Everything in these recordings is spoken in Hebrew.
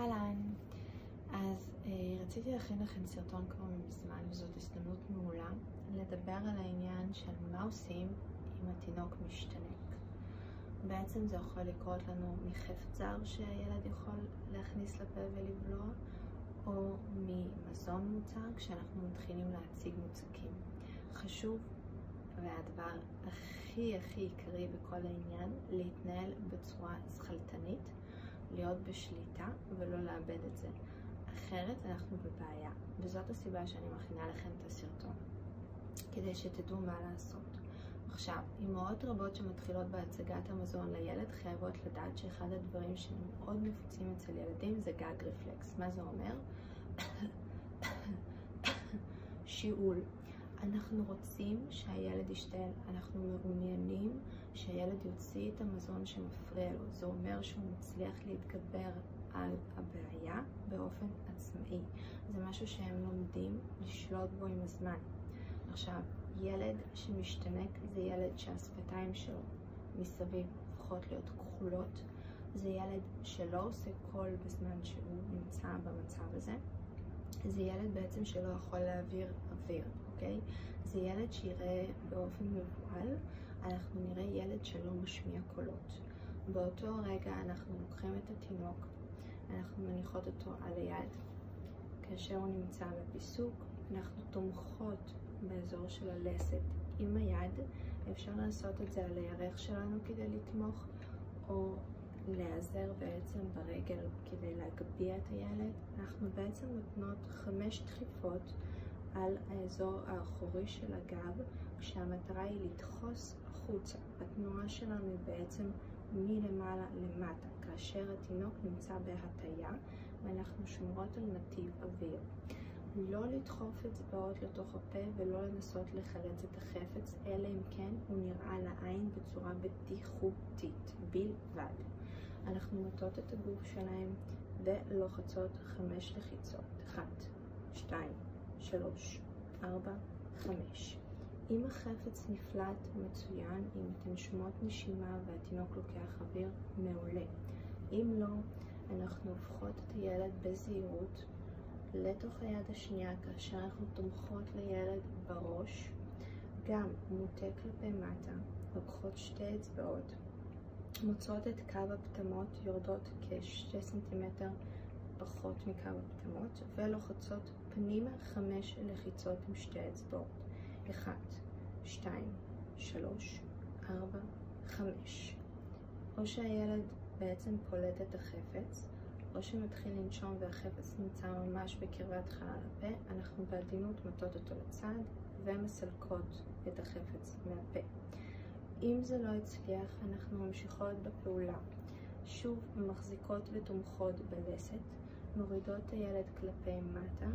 אהלן, אז רציתי להכין לכם סרטון כבר מזמן, וזאת הזדמנות מעולה לדבר על העניין של מה עושים אם התינוק משתנק. בעצם זה יכול לקרות לנו מחפץ זר שהילד יכול להכניס לפה ולבלוע, או ממזון מוצק כשאנחנו מתחילים להציג מוצקים. חשוב, והדבר הכי עיקרי בכל העניין, להתנהל בצורה שכלתנית, להיות בשליטה ולא לאבד את זה. אחרת אנחנו בבעיה, וזאת הסיבה שאני מכינה לכם את הסרטון, כדי שתדעו מה לעשות. עכשיו, אמהות רבות שמתחילות בהצגת המזון לילד חייבות לדעת שאחד הדברים שמאוד נפוצים אצל ילדים זה גג רפלקס. מה זה אומר? שיעול. אנחנו רוצים שהילד ישתעל, אנחנו מעוניינים שהילד יוציא את המזון שמפריע לו. זה אומר שהוא מצליח להתגבר על הבעיה באופן עצמאי. זה משהו שהם לומדים לשלוט בו עם הזמן. עכשיו, ילד שמשתנק זה ילד שהשפתיים שלו מסביב הופכות להיות כחולות. זה ילד שלא עושה קול בזמן שהוא נמצא במצב הזה. זה ילד בעצם שלא יכול להעביר אוויר, אוקיי? זה ילד שיראה באופן מבוהל, אנחנו נראה ילד שלא משמיע קולות. באותו רגע אנחנו לוקחים את התינוק, אנחנו מניחות אותו על היד. כאשר הוא נמצא בפיסוק, אנחנו תומכות באזור של הלסת עם היד. אפשר לעשות את זה על הירך שלנו כדי לתמוך, או להיעזר בעצם ברגל כדי להגביה את הילד. אנחנו בעצם נותנות 5 דחיפות על האזור האחורי של הגב, כשהמטרה היא לדחוס החוצה. התנועה שלנו היא בעצם מלמעלה למטה, כאשר התינוק נמצא בהטיה ואנחנו שומרות על נתיב אוויר. לא לדחוף אצבעות לתוך הפה ולא לנסות לחלץ את החפץ, אלא אם כן הוא נראה לעין בצורה בטיחותית בלבד. אנחנו מטות את הגוף שלהם ולוחצות 5 לחיצות. 1, 2, 3, 4, 5. אם החפץ נפלט, מצוין. אם אתן שומעות נשימה והתינוק לוקח אוויר, מעולה. אם לא, אנחנו הופכות את הילד בזהירות לתוך היד השנייה, כאשר אנחנו תומכות לילד בראש, גם מוטה כלפי מטה, לוקחות 2 אצבעות, מוצאות את קו הפטמות, יורדות כ2 סנטימטר פחות מקו הפטמות, ולוחצות פנימה 5 לחיצות עם 2 אצבעות. 1, 2, 3, 4, 5. או שהילד בעצם פולט את החפץ, או שמתחיל לנשום והחפץ נמצא ממש בקרבת חלל הפה, אנחנו בעדינות מטות אותו לצד ומסלקות את החפץ מהפה. אם זה לא הצליח, אנחנו ממשיכות בפעולה. שוב מחזיקות ותומכות בלסת, מורידות את הילד כלפי מטה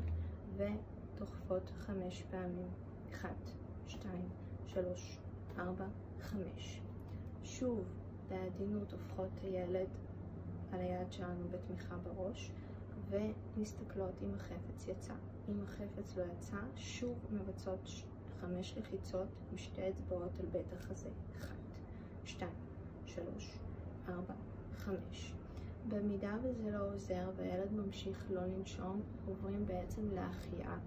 ודוחפות 5 פעמים. 1, 2, 3, 4, 5. שוב בעדינות הופכות את הילד על היד שלנו בתמיכה בראש, ומסתכלות אם החפץ יצא. אם החפץ לא יצא, שוב מבצעות 5 לחיצות עם 2 אצבעות על בית החזה. 1, 2, 3, 4, 5. במידה וזה לא עוזר והילד ממשיך לא לנשום, עוברים בעצם להחייאה.